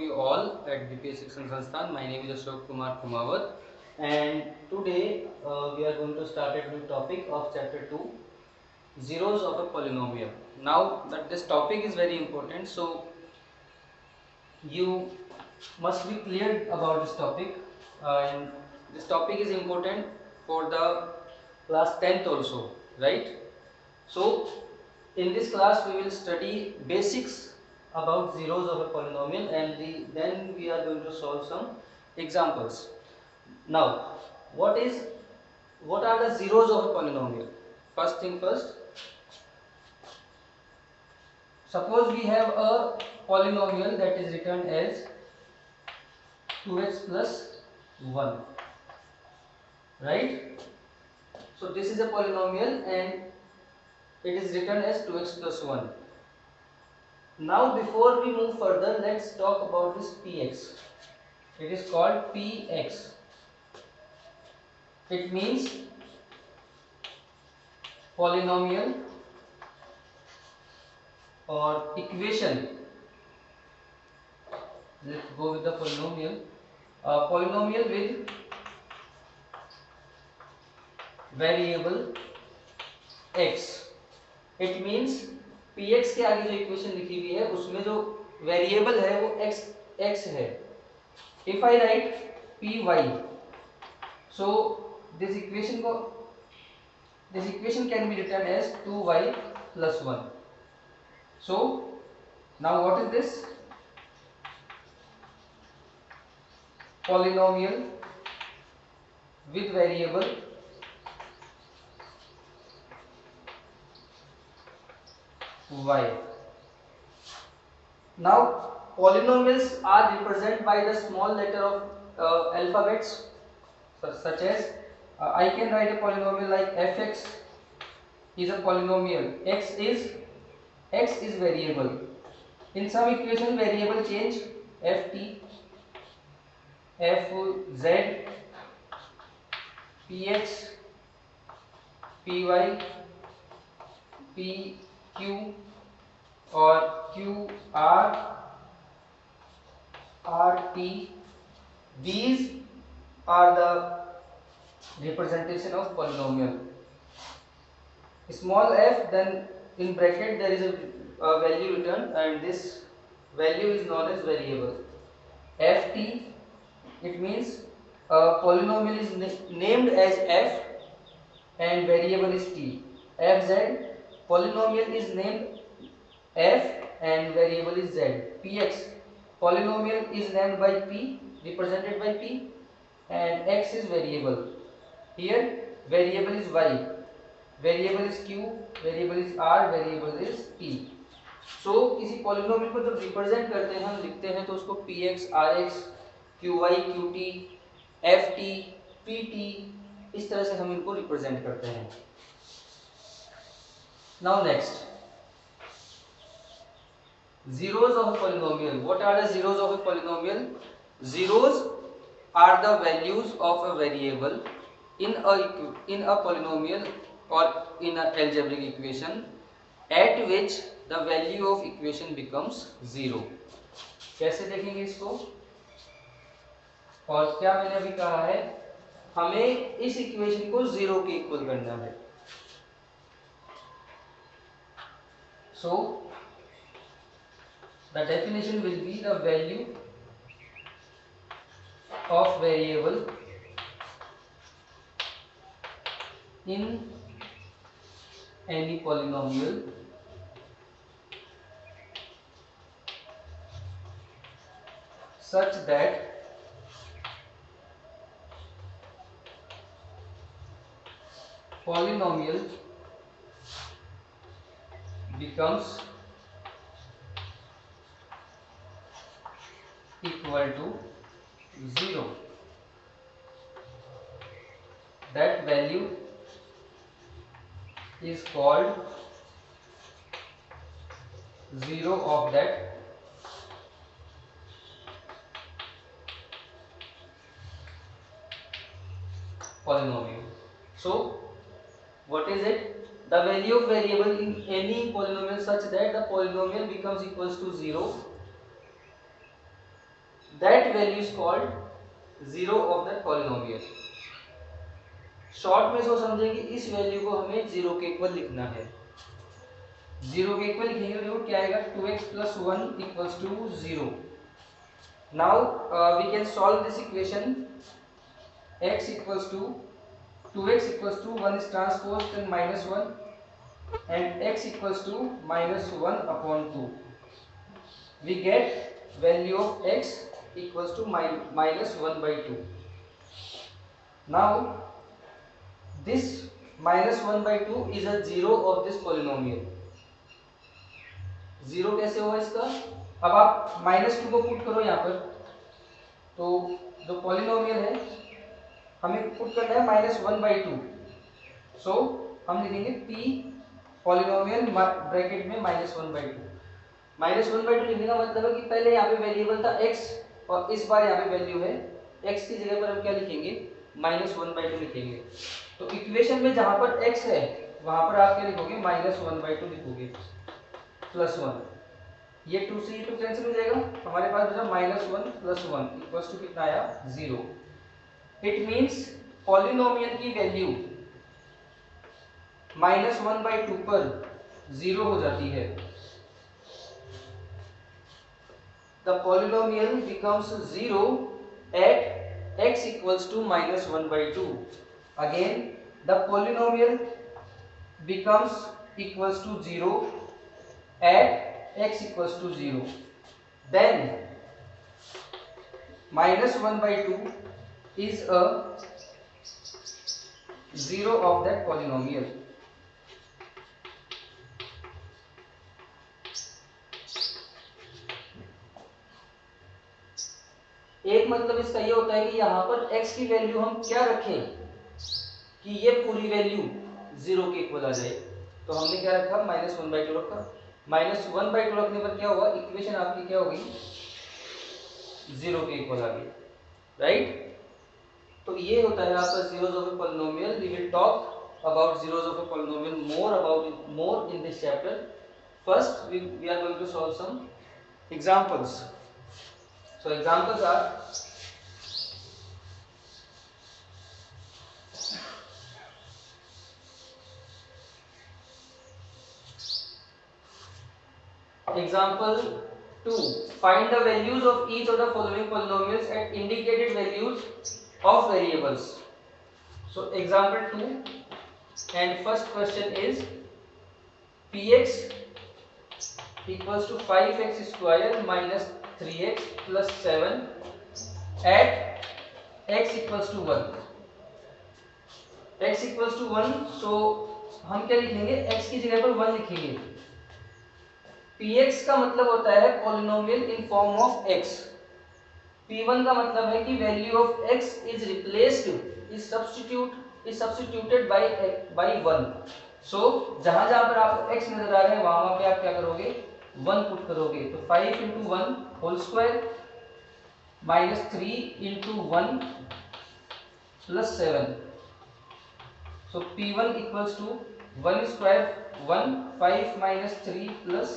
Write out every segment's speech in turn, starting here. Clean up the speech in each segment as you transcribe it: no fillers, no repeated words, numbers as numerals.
you all at BPS Shikshan Sansthan. My name is Ashok Kumar Kumawat, and today we are going to start a new topic of chapter 2, zeros of a polynomial. Now that this topic is very important, so you must be clear about this topic, and this topic is important for the class 10th also, right? So in this class we will study basics about zeros of a polynomial, and then we are going to solve some examples. Now what are the zeros of a polynomial? First thing first, suppose we have a polynomial that is written as 2x plus 1, right? So this is a polynomial and it is written as 2x plus 1. Now before we move further, let's talk about this px. It is called px. It means polynomial or equation. Let's go with the polynomial. Polynomial with variable x. It means px के आगे जो equation लिखी हुई है उसमें जो variable है वो x है. If I write py, so this equation can be written as 2y plus 1. So now what is this? Polynomial with variable y. Now polynomials are represented by the small letter of alphabets, such as I can write a polynomial like fx is a polynomial. X is variable. In some equation variable change, ft, fz, px, py, pq or qr, rt. These are the representation of polynomial. Small f, then in bracket there is a value returned, and this value is known as variable. Ft, it means a polynomial is named as f and variable is t. Fz, polynomial is named f and variable is z. Px, polynomial is named by p, represented by p, and x is variable. Here variable is y, variable is q, variable is r, variable is t. So किसी polynomial को जब represent करते हैं, हम लिखते हैं तो उसको px, rx, qy, qt, ft, pt, इस तरह से हम इनको रिप्रेजेंट करते हैं. Now next, zeros of a polynomial. What are the zeros of a polynomial? Zeros are the values of a variable in a polynomial or in an algebraic equation at which the value of equation becomes 0. कैसे देखेंगे इसको? और क्या मैंने अभी कहा है, हमें इस इक्वेशन को 0 के इक्वल करना है. So the definition will be the value of variable in any polynomial such that polynomial becomes equal to 0. That value is called 0 of that polynomial. So what is it? The value of variable in any polynomial such that the polynomial becomes equals to 0 that value is called zero of that polynomial. Short में इसको समझेंगे, इस value को हमें zero के equal लिखना है। Zero के इक्वल लिखेंगे तो क्या आएगा, 2x plus 1 equals to 0. Now we can solve this equation. X equals to 2x equals to 1 is transposed and minus 1, and x equals to minus 1 upon 2. We get value of x equals to minus 1 by 2. Now this minus 1 by 2 is a zero of this polynomial. Zero कैसे होगा इसका, अब आप -2 को put करो यहाँ पर, तो जो पॉलिनोमियल है हमें पुट करना है -1/2। सो हम लिखेंगे p पॉलिनोमियल ब्रैकेट में -1/2। -1/2 लिखने का मतलब है कि पहले यहाँ पे वेरिएबल था x और इस बार यहाँ पे वैल्यू है x की जगह पर हम क्या लिखेंगे, -1/2 लिखेंगे। तो इक्वेशन में जहाँ पर x है वहाँ पर आप क्या लिखोगे, -1/2 लिखोगे प्लस 1। ये 2 से ये 2 कैंसिल हो जाएगा, हमारे पास बचा -1 + 1 इक्वल्स टू कितना आया, 0। इट मींस पॉलिनोमियल की वैल्यू -1/2 पर 0 हो जाती है। The polynomial becomes 0 at x equals to -1/2। Again the polynomial becomes equals to 0 at x equals to 0, then -1/2 is a zero of that polynomial. एक मतलब इसका ये होता है कि यहाँ पर x की वैल्यू हम क्या रखें कि ये पूरी वैल्यू 0 के इक्वल आ जाए, तो हमने क्या रखा, -1/2 रखा। -1/2 रखने पर क्या होगा, इक्वेशन आपकी क्या होगी, 0 के इक्वल आ गई, राइट। तो ये होता है आपका zeros of a polynomial. We will talk about zeros of a polynomial more in this chapter. First we are going to solve some examples. So examples are, example 2, find the values of each of the following polynomials at indicated values of variables. So example 2 and first question is px equals to 5x square minus 3x plus 7 at x equals to 1. x equals to 1, so हम क्या लिखेंगे, x की जगह पर 1 लिखेंगे। px का मतलब होता है polynomial in form of x। p1 का मतलब है कि value of x is replaced, is substituted by 1। So जहां जहां पर आपको x नजर आ रहा है वहां पे आप क्या करोगे, 1 पुट करोगे। तो 5 × 1 whole square minus 3 × 1 plus 7। So p1 equals to 1 square 1, 5 minus 3 plus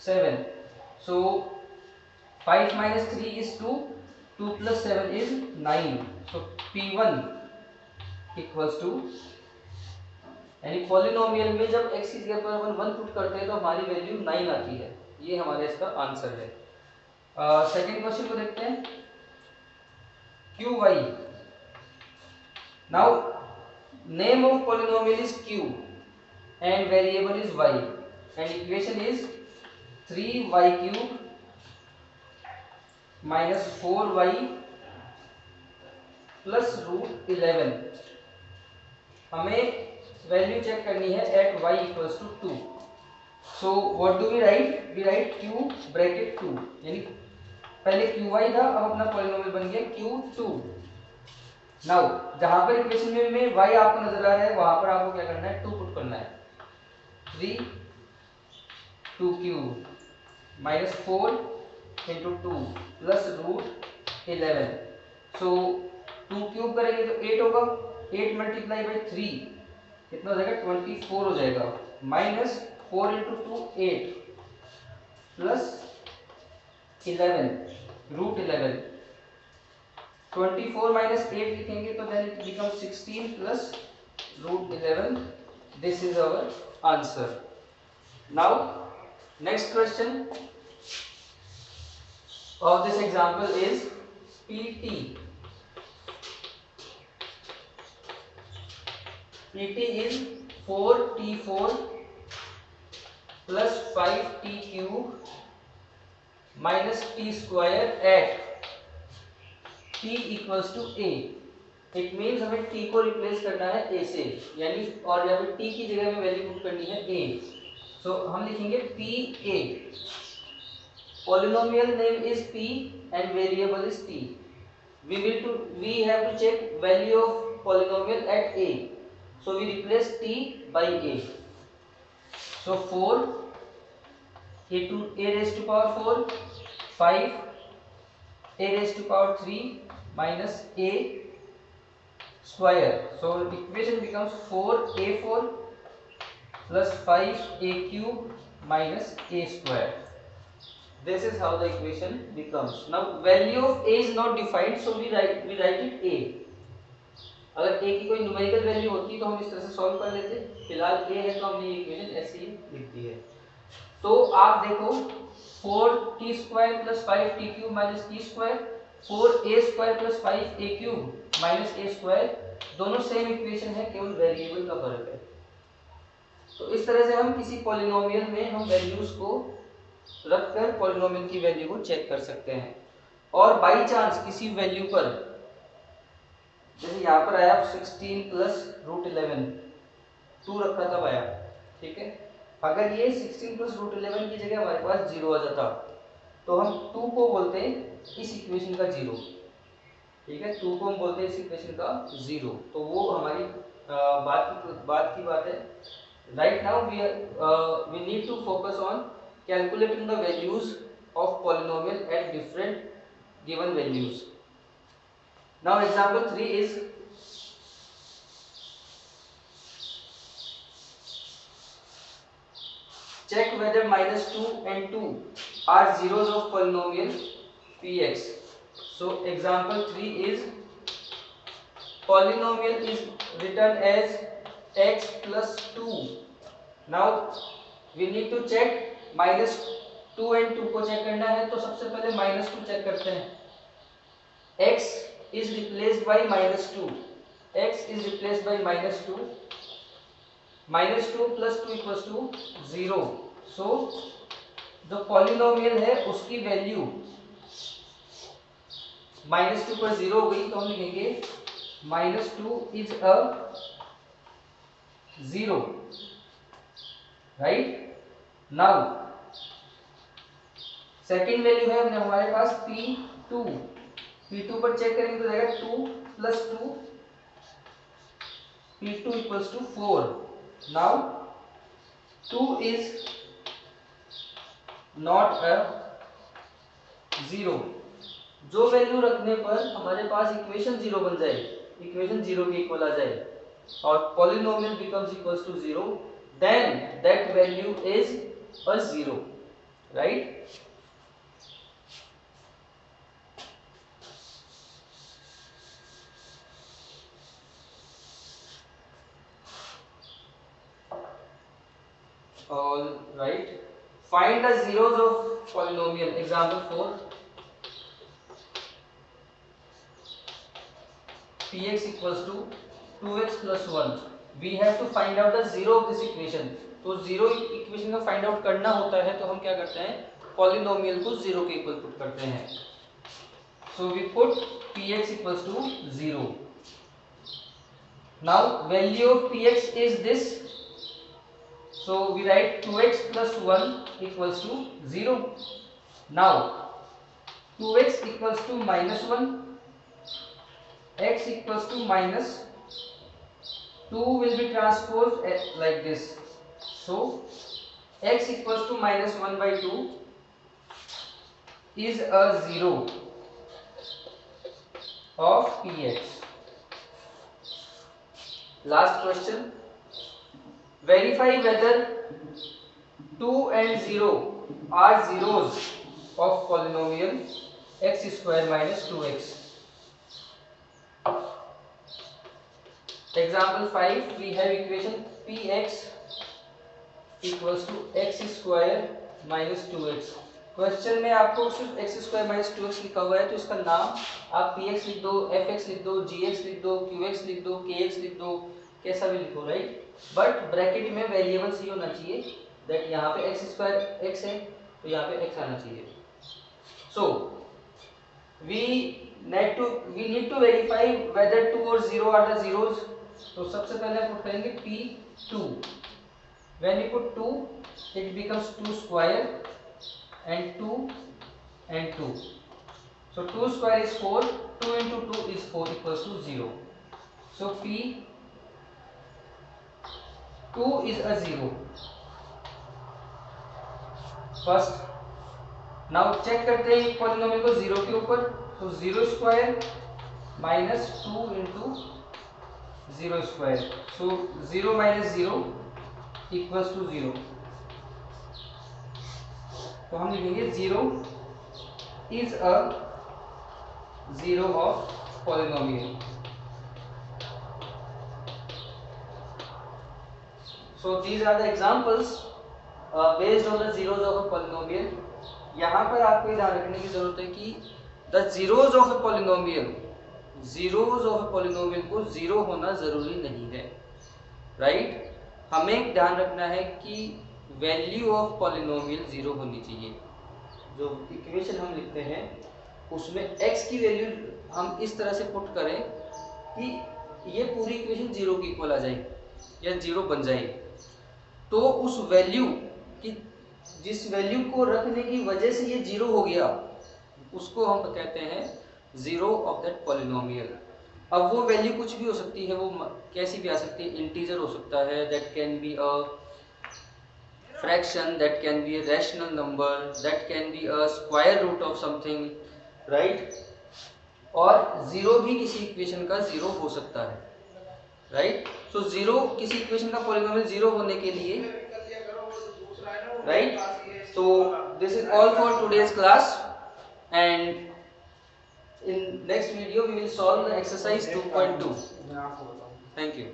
7. So 5 minus 3 is 2, 2 plus 7 is 9. So p1 equals to, यानी पॉलिनोमियल में जब x की जगह पर अपन 1 पुट करते हैं तो हमारी वैल्यू 9 आती है। ये हमारे इसका आंसर है। सेकंड क्वेश्चन को देखते हैं, q y. Now name of polynomial is q and variable is y, and equation is 3y cube minus 4y plus root 11। हमें वैल्यू चेक करनी है at y equals to 2। so what do we write, we write q bracket 2, यानी पहले qy था, अब अपना polynomial बन गया q2। नाउ जहां पर इक्वेशन में y आपको नजर आ रहा है वहां पर आपको क्या करना है, 2 पुट करना है। 3 2 cube minus 4 into 2 plus root 11। so 2 cube करेंगे तो 8 होगा, 8 मल्टीप्लाई बाई 3 कितना हो जाएगा, 24 हो जाएगा। Minus 4 into 2 8 plus 11 root 11. 24 minus 8 लिखेंगे तो then it becomes 16 plus root 11. This is our answer. Now next question of this example is PT. PT is 4T4 plus 5T cube minus T square at T equals to A. It means हमें T को replace करना है A से, यानी और यहाँ पे T की जगह में वैल्यू पुट करनी है A. सो हम लिखेंगे PA. Polynomial name is P and variable is T. We have to check value of polynomial at A. So we replace T by A. So 4 a raised to power 4, 5 a raised to power 3 minus a square. So equation becomes 4a4 plus 5a cube minus a square. This is how the equation becomes. Now value of a is not defined, so we write it a. अगर a की कोई numerical value होती तो हम इस तरह से solve कर लेते. फिलहाल a है तो हमने ये इक्वेशन ऐसे ही लिख दी है. तो आप देखो 4t square plus 5t cube minus t square, 4a square plus 5a cube minus a square, दोनों सेम इक्वेशन है, केवल वेरिएबल का फर्क है. तो इस तरह से हम किसी पॉलिनोमियल में हम वैल्यूज को रखकर पॉलिनोमियल की वैल्यू को चेक कर सकते हैं. और बाई चांस किसी वैल्यू पर, जैसे यहाँ पर आया 16 प्लस रूट 11, 2 रखा तब आया, ठीक है. अगर ये 16 प्लस रूट 11 की जगह हमारे पास 0 आ जाता तो हम 2 को बोलते हैं इस इक्वेशन का 0, ठीक है. 2 को हम बोलते हैं इस इक्वेशन का 0. तो वो हमारी बात की बात है. Right now we need to focus on calculating the values of polynomial at different given values. Now example 3 is check whether minus 2 and 2 are zeros of polynomial px. So example 3 is polynomial is written as x plus 2. Now we need to check minus 2 and 2 को check करना है, तो सबसे पहले minus 2 check करते हैं. x is replaced by minus 2. x is replaced by minus 2. minus 2 plus 2 equals to 0. So जो polynomial है उसकी वैल्यू minus 2 पर 0 हो गई, तो हम लिखेंगे minus 2 is a 0. Right. Now second value है हमारे पास p2. p2 पर चेक करेंगे तो जाएगा 2 plus 2, p2 equals to 4. Now 2 is not a 0. जो वैल्यू रखने पर हमारे पास इक्वेशन 0 बन जाए, इक्वेशन 0 के इक्वल आ जाए और polynomial becomes equals to 0, then that value is a 0. right. All right. Find the zeros of polynomial. Example 4. Px equals to 2x plus 1. We have to find out the zero of this equation. तो zero equation का find out करना होता है तो हम क्या करते हैं, पॉलिनोमियल को जीरो के इक्वल पुट करते हैं. So we put Px equals to 0. Now value of Px is this. So we write 2x plus 1 equals to 0. Now 2x equals to minus 1, x equals to minus 2 will be transposed like this. So x equals to minus 1 by 2 is a 0 of Px. Last question. Verify whether 2 and 0 are zeros of polynomial x square minus 2x. Example 5, we have equation px equals to x square minus 2x. Question में आपको सिर्फ x square minus 2x लिखा हुआ है, तो इसका नाम आप px लिख दो, fx लिख दो, gx लिख दो, qx लिख दो, kx लिख दो, कैसा भी लिखो, राइट. बट ब्रैकेट में वेरिएबल्स ही होना चाहिए, दैट यहाँ पे x स्क्वायर x है तो यहाँ पे x आना चाहिए. सो we need to verify whether 2 और 0 are the zeros. तो सबसे पहले हम पुट करेंगे p2. when we put 2 it becomes 2 square and 2 and 2. so 2 square is 4, 2 into 2 is 4 equals to 0. so p2 is a 0 first. now check करते हैं polynomial को 0 के ऊपर. तो 0 square minus 2 into 0 square. So 0 minus 0 equals to 0. तो हम लिखेंगे 0 is a 0 of polynomial. so these are the examples based on the zeros of a polynomial. यहाँ पर आपको ध्यान रखने की जरूरत है कि the zeros of a polynomial, zeros of a polynomial को जीरो होना जरूरी नहीं है, राइट. हमें ध्यान रखना है कि वैल्यू ऑफ पॉलिनोमियल जीरो होनी चाहिए. जो इक्वेशन हम लिखते हैं उसमें x की वैल्यू हम इस तरह से पुट करें कि ये पूरी इक्वेशन जीरो की इक्वल आ जाए या जीरो बन जाए. तो उस वैल्यू की, जिस वैल्यू को रखने की वजह से ये जीरो हो गया, उसको हम कहते हैं जीरो ऑफ दैट पॉलिनोमियल. अब वो वैल्यू कुछ भी हो सकती है, वो कैसी भी आ सकती है. इंटीजर हो सकता है, that can be a fraction, that can be a rational number, that can be a square root of something, right. और जीरो भी किसी इक्वेशन का जीरो हो सकता है, राइट. सो जीरो, किसी इक्वेशन का पॉलिनोमियल जीरो होने के लिए, right. so this is all for today's class, and in next video we will solve the exercise 2.2. thank you.